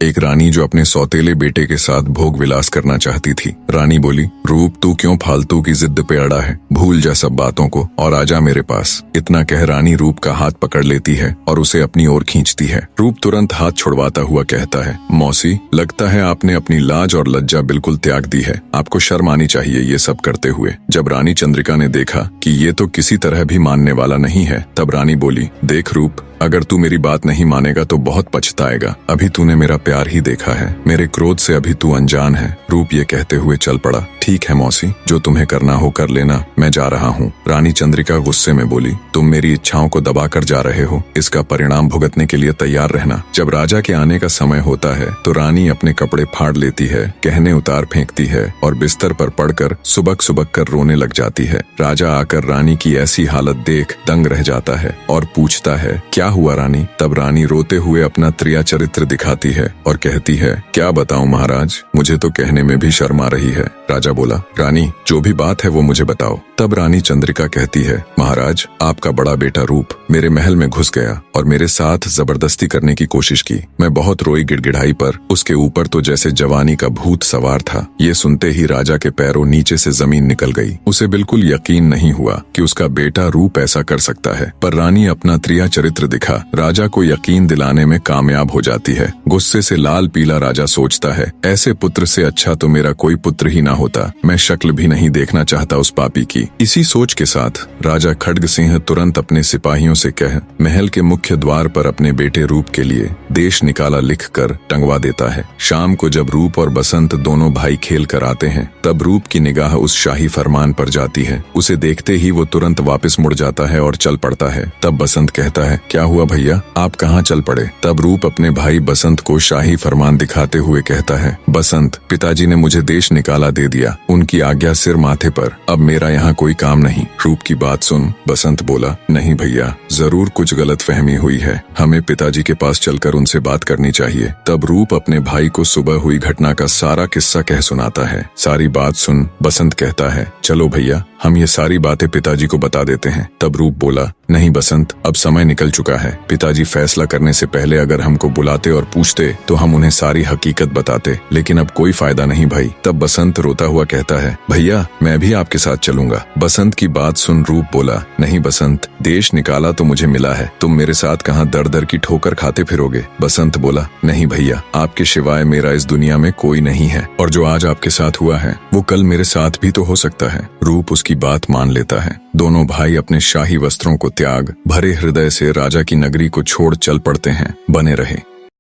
एक रानी जो अपने सौतेले बेटे के साथ भोग विलास करना चाहती थी। रानी बोली, रूप तू क्यों फालतू की जिद पे अड़ा है, भूल जा सब बातों को और आजा मेरे पास। इतना कह रानी रूप का हाथ पकड़ लेती है और उसे अपनी ओर खींचती है। रूप तुरंत हाथ छुड़वाता हुआ कहता है, मौसी, लगता है आपने अपनी लाज और लज्जा बिल्कुल त्याग दी है। आपको शर्म आनी चाहिए ये सब करते हुए। जब रानी चंद्रिका ने देखा कि ये तो किसी तरह भी मानने वाला नहीं है, तब रानी बोली, देख रूप, अगर तू मेरी बात नहीं मानेगा तो बहुत पछताएगा। अभी तूने मेरा प्यार ही देखा है, मेरे क्रोध से अभी तू अनजान है। रूप ये कहते हुए चल पड़ा। ठीक है मौसी, जो तुम्हें करना हो कर लेना, मैं जा रहा हूँ। रानी चंद्रिका गुस्से में बोली, तुम मेरी इच्छाओं को दबा कर जा रहे हो, इसका परिणाम भुगतने के लिए तैयार रहना। जब राजा के आने का समय होता है तो रानी अपने कपड़े फाड़ लेती है, गहने उतार फेंकती है और बिस्तर पर पड़कर सुबक सुबक कर रोने लग जाती है। राजा आकर रानी की ऐसी हालत देख दंग रह जाता है और पूछता है, क्या हुआ रानी? तब रानी रोते हुए अपना त्रिया चरित्र दिखाती है और कहती है, क्या बताऊं महाराज, मुझे तो कहने में भी शर्म आ रही है। राजा बोला, रानी जो भी बात है वो मुझे बताओ। तब रानी चंद्रिका कहती है, महाराज, आपका बड़ा बेटा रूप मेरे महल में घुस गया और मेरे साथ जबरदस्ती करने की कोशिश की। मैं बहुत रोई गिड़गिड़ाई पर उसके ऊपर तो जैसे जवानी का भूत सवार था। ये सुनते ही राजा के पैरों नीचे से जमीन निकल गई। उसे बिल्कुल यकीन नहीं हुआ कि उसका बेटा रूप ऐसा कर सकता है, पर रानी अपना त्रिया चरित्र दिखा राजा को यकीन दिलाने में कामयाब हो जाती है। गुस्से से लाल पीला राजा सोचता है, ऐसे पुत्र से अच्छा तो मेरा कोई पुत्र ही ना होता। मैं शक्ल भी नहीं देखना चाहता उस पापी की। इसी सोच के साथ राजा खड्ग सिंह तुरंत अपने सिपाहियों से कह महल के मुख्य द्वार पर अपने बेटे रूप के लिए देश निकाला लिखकर टंगवा देता है। शाम को जब रूप और बसंत दोनों भाई खेल कर आते हैं, तब रूप की निगाह उस शाही फरमान पर जाती है। उसे देखते ही वो तुरंत वापस मुड़ जाता है और चल पड़ता है। तब बसंत कहता है, क्या हुआ भैया, आप कहाँ चल पड़े? तब रूप अपने भाई बसंत को शाही फरमान दिखाते हुए कहता है, बसंत, पिताजी ने मुझे देश निकाला दे दिया, उनकी आज्ञा सिर माथे पर, अब मेरा यहाँ कोई काम नहीं। रूप की बात सुन बसंत बोला, नहीं भैया, जरूर कुछ गलतफहमी हुई है, हमें पिताजी के पास चलकर उनसे बात करनी चाहिए। तब रूप अपने भाई को सुबह हुई घटना का सारा किस्सा कह सुनाता है। सारी बात सुन बसंत कहता है, चलो भैया, हम ये सारी बातें पिताजी को बता देते हैं। तब रूप बोला, नहीं बसंत, अब समय निकल चुका है। पिताजी फैसला करने से पहले अगर हमको बुलाते और पूछते तो हम उन्हें सारी हकीकत बताते, लेकिन अब कोई फायदा नहीं भाई। तब बसंत रोता हुआ कहता है, भैया, मैं भी आपके साथ चलूंगा। बसंत की बात सुन रूप बोला, नहीं बसंत, देश निकाला तो मुझे मिला है, तुम मेरे साथ कहाँ दर दर की ठोकर खाते फिरोगे? बसंत बोला, नहीं भैया, आपके सिवाय मेरा इस दुनिया में कोई नहीं है, और जो आज आपके साथ हुआ है वो कल मेरे साथ भी तो हो सकता है। रूप उसकी बात मान लेता है। दोनों भाई अपने शाही वस्त्रों को त्याग भरे हृदय से राजा की नगरी को छोड़ चल पड़ते हैं। बने रहे।